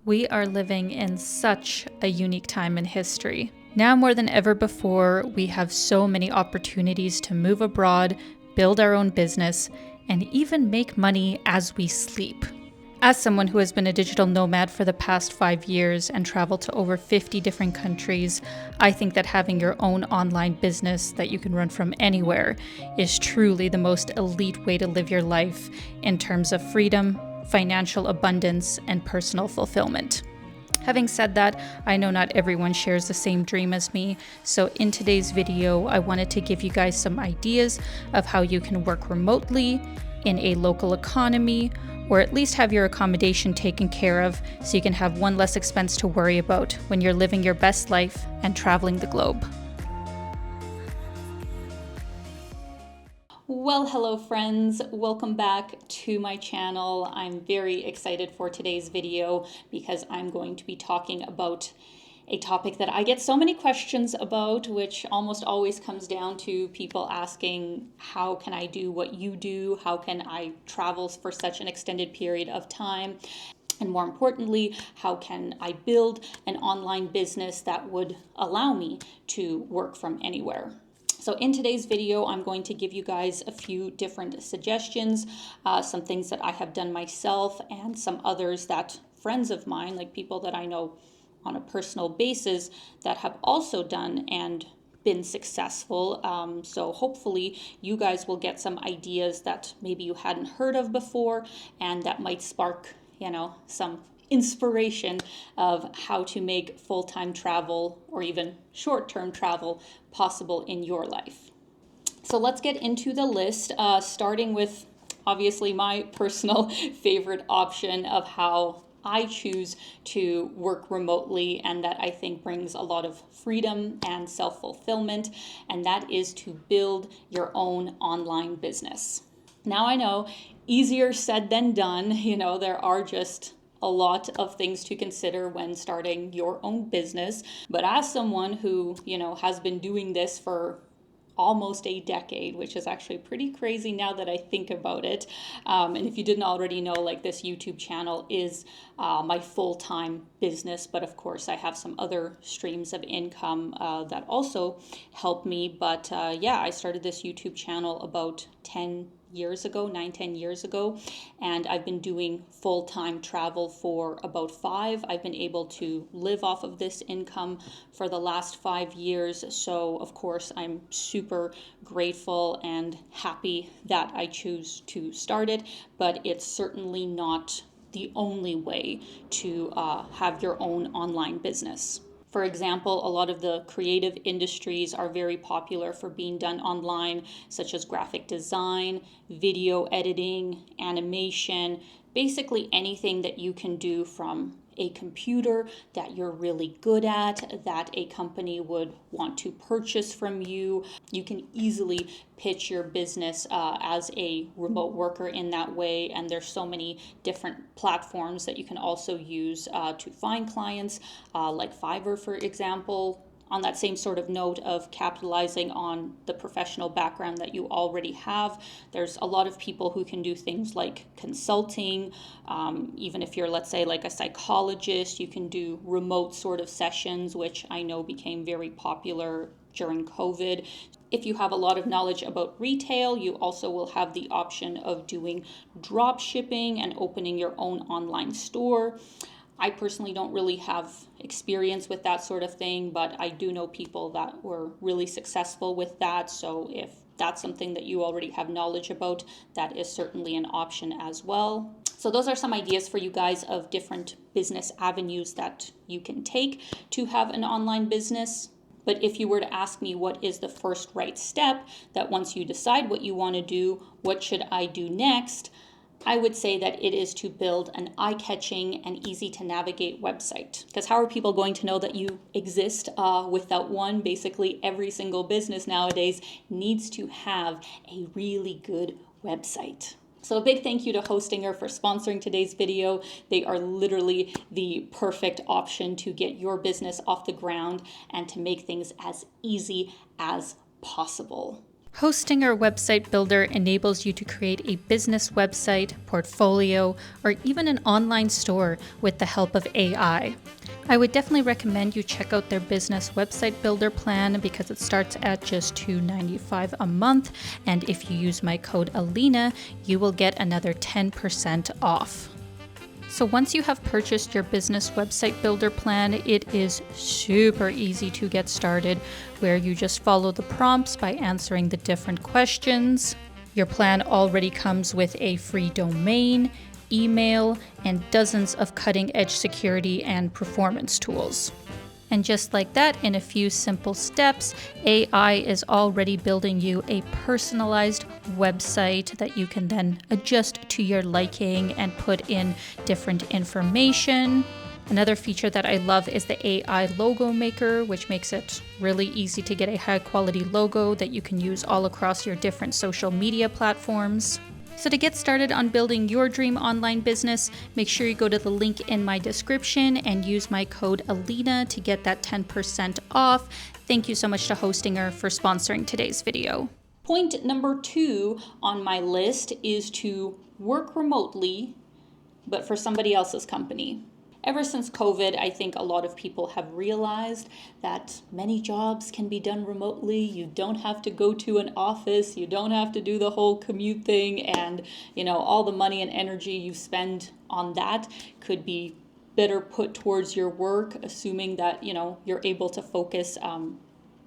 We are living in such a unique time in history. Now more than ever before, we have so many opportunities to move abroad, build our own business, and even make money as we sleep. As someone who has been a digital nomad for the past 5 years and traveled to over 50 different countries, I think that having your own online business that you can run from anywhere is truly the most elite way to live your life in terms of freedom, financial abundance, and personal fulfillment. Having said that, I know not everyone shares the same dream as me, so in today's video, I wanted to give you guys some ideas of how you can work remotely, in a local economy, or at least have your accommodation taken care of so you can have one less expense to worry about when you're living your best life and traveling the globe. Well, hello friends, welcome back to my channel. I'm very excited for today's video because I'm going to be talking about a topic that I get so many questions about, which almost always comes down to people asking, how can I do what you do? How can I travel for such an extended period of time? And more importantly, how can I build an online business that would allow me to work from anywhere? So in today's video, I'm going to give you guys a few different suggestions, some things that I have done myself and some others that friends of mine, like people that I know on a personal basis, that have also done and been successful. So hopefully you guys will get some ideas that maybe you hadn't heard of before and that might spark, some inspiration of how to make full-time travel or even short-term travel possible in your life. So let's get into the list, starting with obviously my personal favorite option of how I choose to work remotely and that I think brings a lot of freedom and self-fulfillment, and that is to build your own online business. Now I know, easier said than done. There are just a lot of things to consider when starting your own business. But as someone who, has been doing this for almost a decade, which is actually pretty crazy now that I think about it. And if you didn't already know, this YouTube channel is my full-time business, but of course I have some other streams of income that also help me. But I started this YouTube channel about 10 years ago, 10 years ago, and I've been doing full-time travel for about 5. I've been able to live off of this income for the last 5 years. So of course I'm super grateful and happy that I choose to start it, but it's certainly not the only way to have your own online business. For example, a lot of the creative industries are very popular for being done online, such as graphic design, video editing, animation, basically anything that you can do from a computer that you're really good at, that a company would want to purchase from you. You can easily pitch your business as a remote worker in that way, and there's so many different platforms that you can also use to find clients, like Fiverr, for example. On that same sort of note of capitalizing on the professional background that you already have, there's a lot of people who can do things like consulting. Even if you're, let's say, like a psychologist, you can do remote sort of sessions, which I know became very popular during COVID. If you have a lot of knowledge about retail, you also will have the option of doing drop shipping and opening your own online store. I personally don't really have experience with that sort of thing, but I do know people that were really successful with that. So if that's something that you already have knowledge about, that is certainly an option as well. So those are some ideas for you guys of different business avenues that you can take to have an online business. But if you were to ask me what is the first right step, that once you decide what you want to do, what should I do next? I would say that it is to build an eye-catching and easy-to-navigate website. Because how are people going to know that you exist without one? Basically, every single business nowadays needs to have a really good website. So a big thank you to Hostinger for sponsoring today's video. They are literally the perfect option to get your business off the ground and to make things as easy as possible. Hostinger Website Builder enables you to create a business website, portfolio, or even an online store with the help of AI. I would definitely recommend you check out their business website builder plan because it starts at just $295 a month, and if you use my code Alina, you will get another 10% off. So once you have purchased your business website builder plan, it is super easy to get started, where you just follow the prompts by answering the different questions. Your plan already comes with a free domain, email, and dozens of cutting-edge security and performance tools. And just like that, in a few simple steps, AI is already building you a personalized website that you can then adjust to your liking and put in different information. Another feature that I love is the AI logo maker, which makes it really easy to get a high quality logo that you can use all across your different social media platforms. So to get started on building your dream online business, make sure you go to the link in my description and use my code Alina to get that 10% off. Thank you so much to Hostinger for sponsoring today's video. Point number 2 on my list is to work remotely, but for somebody else's company. Ever since COVID, I think a lot of people have realized that many jobs can be done remotely. You don't have to go to an office. You don't have to do the whole commute thing. And, all the money and energy you spend on that could be better put towards your work, assuming that, you're able to focus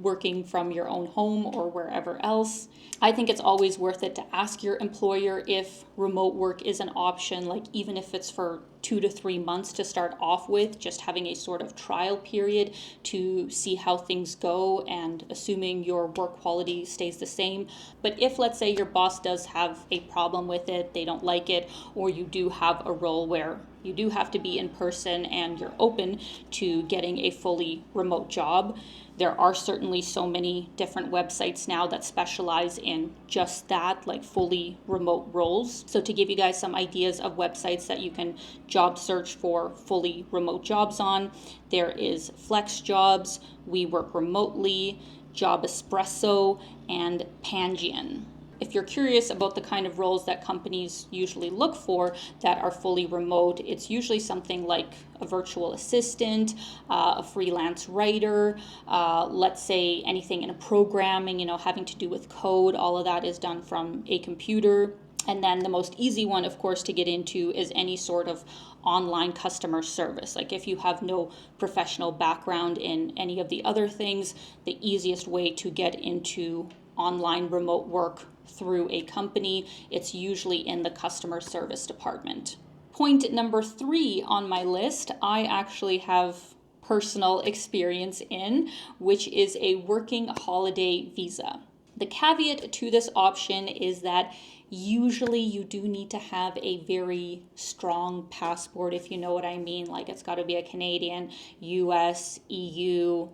working from your own home or wherever else. I think it's always worth it to ask your employer if remote work is an option, like even if it's for 2 to 3 months to start off with, just having a sort of trial period to see how things go and assuming your work quality stays the same. But if, let's say, your boss does have a problem with it, they don't like it, or you do have a role where you do have to be in person and you're open to getting a fully remote job, there are certainly so many different websites now that specialize in just that, like fully remote roles. So to give you guys some ideas of websites that you can job search for fully remote jobs on, there is Flex Jobs, We Work Remotely, Job Espresso, and Pangian. If you're curious about the kind of roles that companies usually look for that are fully remote, it's usually something like a virtual assistant, a freelance writer, let's say anything in programming, having to do with code. All of that is done from a computer. And then the most easy one, of course, to get into is any sort of online customer service. Like if you have no professional background in any of the other things, the easiest way to get into online remote work through a company, it's usually in the customer service department. Point number 3 on my list, I actually have personal experience in, which is a working holiday visa. The caveat to this option is that usually you do need to have a very strong passport, if you know what I mean. Like it's got to be a Canadian, US, EU,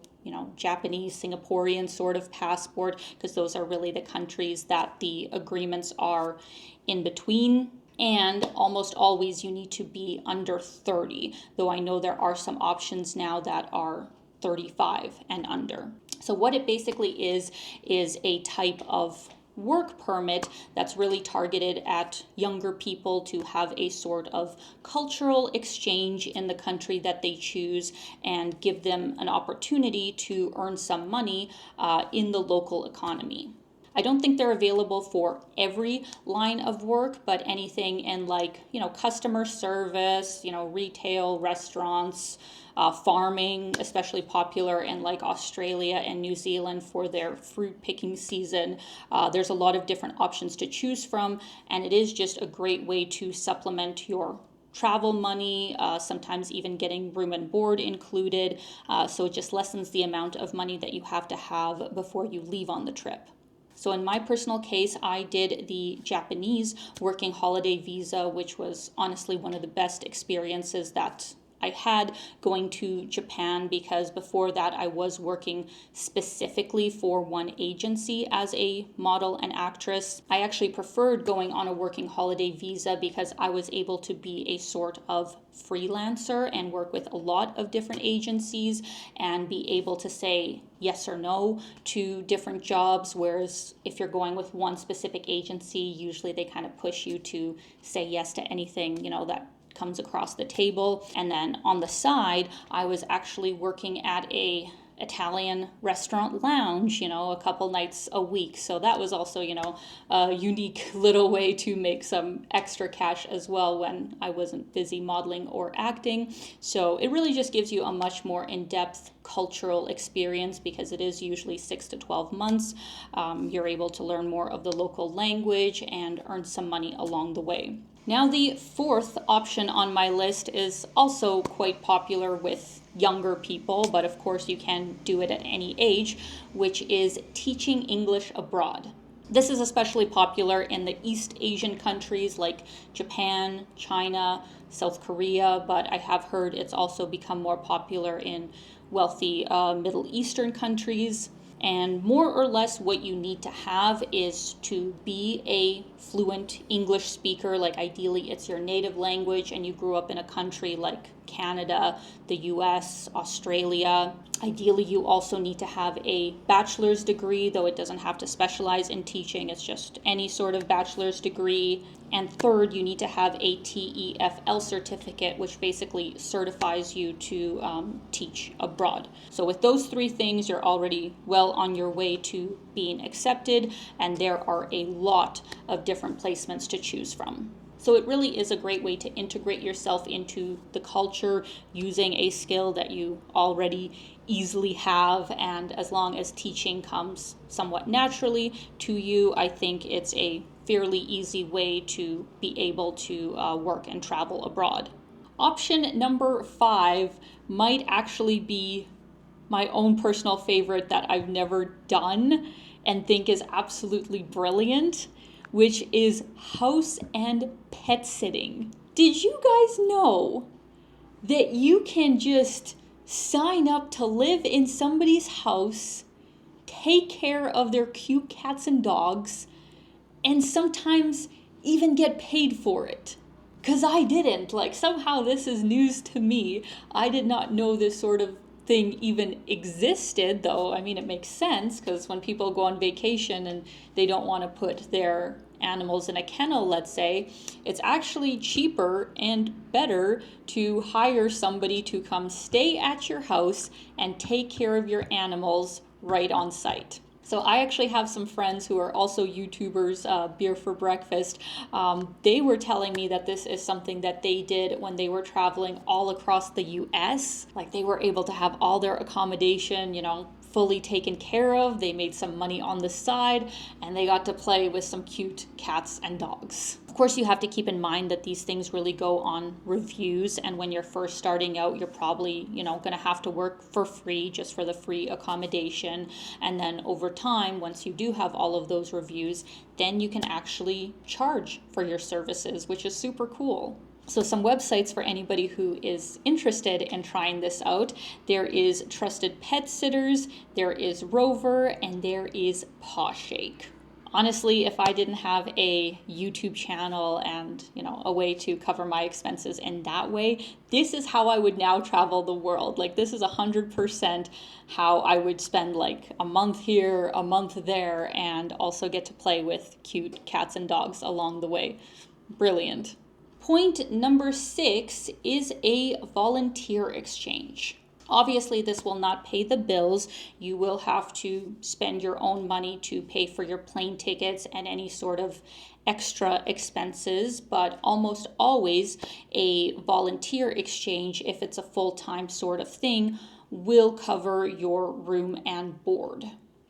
Japanese, Singaporean sort of passport, because those are really the countries that the agreements are in between. And almost always you need to be under 30, though I know there are some options now that are 35 and under. So what it basically is a type of work permit that's really targeted at younger people to have a sort of cultural exchange in the country that they choose and give them an opportunity to earn some money in the local economy. I don't think they're available for every line of work, but anything in customer service, retail, restaurants, farming, especially popular in Australia and New Zealand for their fruit picking season. There's a lot of different options to choose from, and it is just a great way to supplement your travel money, sometimes even getting room and board included. So it just lessens the amount of money that you have to have before you leave on the trip. So in my personal case, I did the Japanese working holiday visa, which was honestly one of the best experiences that I had going to Japan, because before that I was working specifically for one agency as a model and actress. I actually preferred going on a working holiday visa because I was able to be a sort of freelancer and work with a lot of different agencies and be able to say yes or no to different jobs, whereas if you're going with one specific agency, usually they kind of push you to say yes to anything, that comes across the table. And then on the side, I was actually working at a Italian restaurant lounge, a couple nights a week. So that was also, a unique little way to make some extra cash as well when I wasn't busy modeling or acting. So it really just gives you a much more in-depth cultural experience, because it is usually 6 to 12 months. You're able to learn more of the local language and earn some money along the way. Now, the fourth option on my list is also quite popular with younger people, but of course you can do it at any age, which is teaching English abroad. This is especially popular in the East Asian countries like Japan, China, South Korea, but I have heard it's also become more popular in wealthy Middle Eastern countries. And more or less what you need to have is to be a fluent English speaker. Like ideally it's your native language and you grew up in a country like Canada, the US, Australia. Ideally you also need to have a bachelor's degree, though it doesn't have to specialize in teaching. It's just any sort of bachelor's degree. And third, you need to have a TEFL certificate, which basically certifies you to teach abroad. So with those three things, you're already well on your way to being accepted, and there are a lot of different placements to choose from. So it really is a great way to integrate yourself into the culture using a skill that you already easily have, and as long as teaching comes somewhat naturally to you, I think it's a fairly easy way to be able to work and travel abroad. Option number 5 might actually be my own personal favorite that I've never done and think is absolutely brilliant, which is house and pet sitting. Did you guys know that you can just sign up to live in somebody's house, take care of their cute cats and dogs, and sometimes even get paid for it? Because I didn't. Somehow this is news to me. I did not know this sort of thing even existed, though. I mean, it makes sense, because when people go on vacation and they don't want to put their animals in a kennel, let's say, it's actually cheaper and better to hire somebody to come stay at your house and take care of your animals right on site. So I actually have some friends who are also YouTubers, Beer for Breakfast. They were telling me that this is something that they did when they were traveling all across the US. They were able to have all their accommodation, fully taken care of. They made some money on the side, and they got to play with some cute cats and dogs. Of course, you have to keep in mind that these things really go on reviews, and when you're first starting out, you're probably, going to have to work for free, just for the free accommodation. And then over time, once you do have all of those reviews, then you can actually charge for your services, which is super cool. So some websites for anybody who is interested in trying this out. There is Trusted Pet Sitters, there is Rover, and there is Pawshake. Honestly, if I didn't have a YouTube channel and, a way to cover my expenses in that way, this is how I would now travel the world. This is 100% how I would spend a month here, a month there, and also get to play with cute cats and dogs along the way. Brilliant. Point number 6 is a volunteer exchange. Obviously, this will not pay the bills. You will have to spend your own money to pay for your plane tickets and any sort of extra expenses, but almost always a volunteer exchange, if it's a full-time sort of thing, will cover your room and board.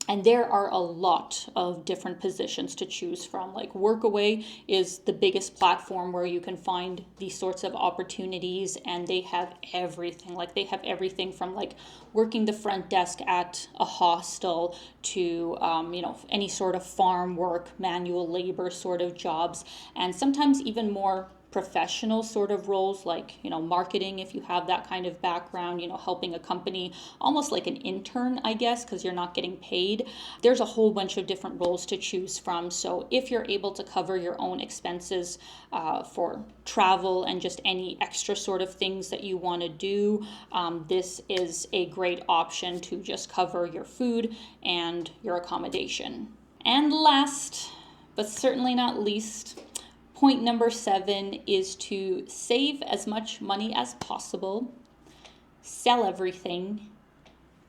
And there are a lot of different positions to choose from. Workaway is the biggest platform where you can find these sorts of opportunities, and they have everything. They have everything from working the front desk at a hostel to any sort of farm work, manual labor sort of jobs, and sometimes even more professional sort of roles, like, marketing, if you have that kind of background, helping a company, almost like an intern, I guess, because you're not getting paid. There's a whole bunch of different roles to choose from. So if you're able to cover your own expenses for travel and just any extra sort of things that you want to do, this is a great option to just cover your food and your accommodation. And last, but certainly not least, point number 7 is to save as much money as possible, sell everything,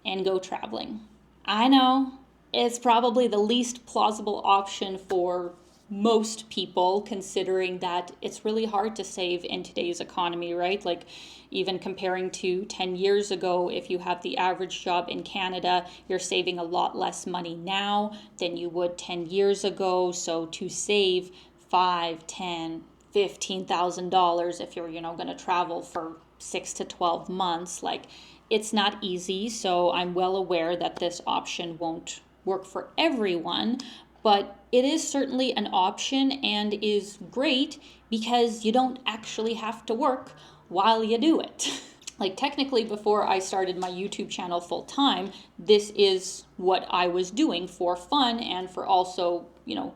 and go traveling. I know it's probably the least plausible option for most people, considering that it's really hard to save in today's economy, right? Like, even comparing to 10 years ago, if you have the average job in Canada, you're saving a lot less money now than you would 10 years ago. So to save $5,000, $10,000, $15,000 if you're, going to travel for 6 to 12 months, like, it's not easy. So I'm well aware that this option won't work for everyone, but it is certainly an option and is great because you don't actually have to work while you do it. Like, technically, before I started my YouTube channel full time, this is what I was doing for fun and for also,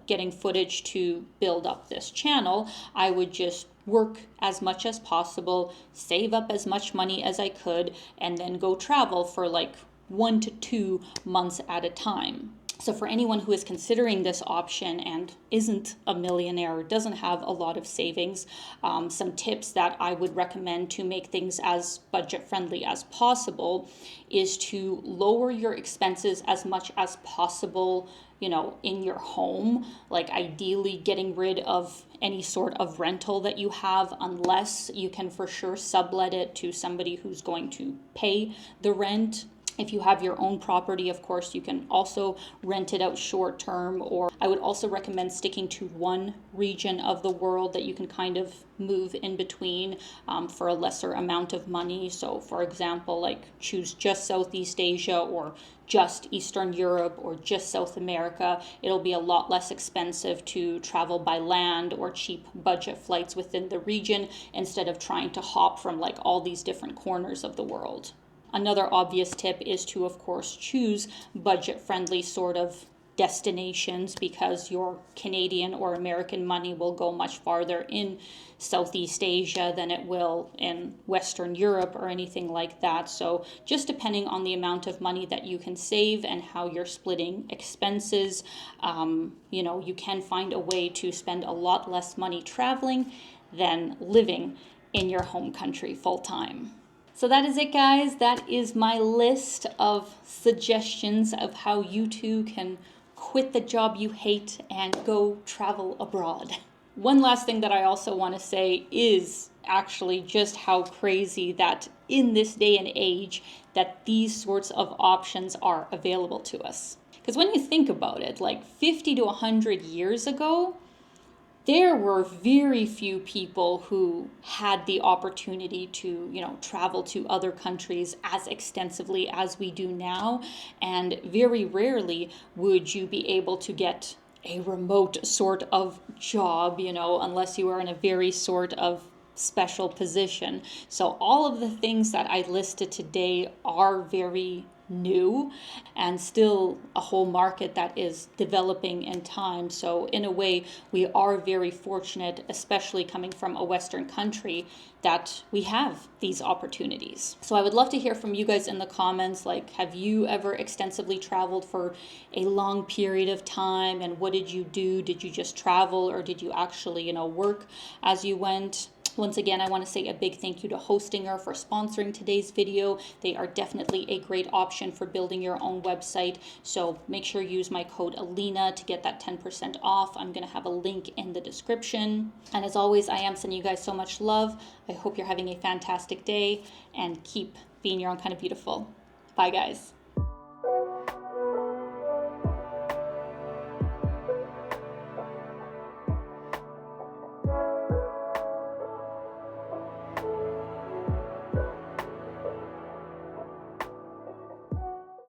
getting footage to build up this channel. I would just work as much as possible, save up as much money as I could, and then go travel for like 1 to 2 months at a time. So for anyone who is considering this option and isn't a millionaire or doesn't have a lot of savings, some tips that I would recommend to make things as budget friendly as possible is to lower your expenses as much as possible, in your home, like ideally getting rid of any sort of rental that you have, unless you can for sure sublet it to somebody who's going to pay the rent. If you have your own property, of course, you can also rent it out short term, or I would also recommend sticking to one region of the world that you can kind of move in between for a lesser amount of money. So for example, like choose just Southeast Asia or just Eastern Europe or just South America. It'll be a lot less expensive to travel by land or cheap budget flights within the region instead of trying to hop from like all these different corners of the world. Another obvious tip is to, of course, choose budget-friendly sort of destinations, because your Canadian or American money will go much farther in Southeast Asia than it will in Western Europe or anything like that. So just depending on the amount of money that you can save and how you're splitting expenses, you can find a way to spend a lot less money traveling than living in your home country full time. So that is it, guys. That is my list of suggestions of how you too can quit the job you hate and go travel abroad. One last thing that I also want to say is actually just how crazy that in this day and age that these sorts of options are available to us. Because when you think about it, like 50 to 100 years ago, there were very few people who had the opportunity to, travel to other countries as extensively as we do now. And very rarely would you be able to get a remote sort of job, unless you are in a very sort of special position. So all of the things that I listed today are very new and still a whole market that is developing in time. So in a way, we are very fortunate, especially coming from a Western country, that we have these opportunities. So I would love to hear from you guys in the comments, like, have you ever extensively traveled for a long period of time, and what did you do? Did you just travel, or did you actually, work as you went? Once again, I want to say a big thank you to Hostinger for sponsoring today's video. They are definitely a great option for building your own website. So make sure you use my code Alina to get that 10% off. I'm going to have a link in the description. And as always, I am sending you guys so much love. I hope you're having a fantastic day and keep being your own kind of beautiful. Bye, guys.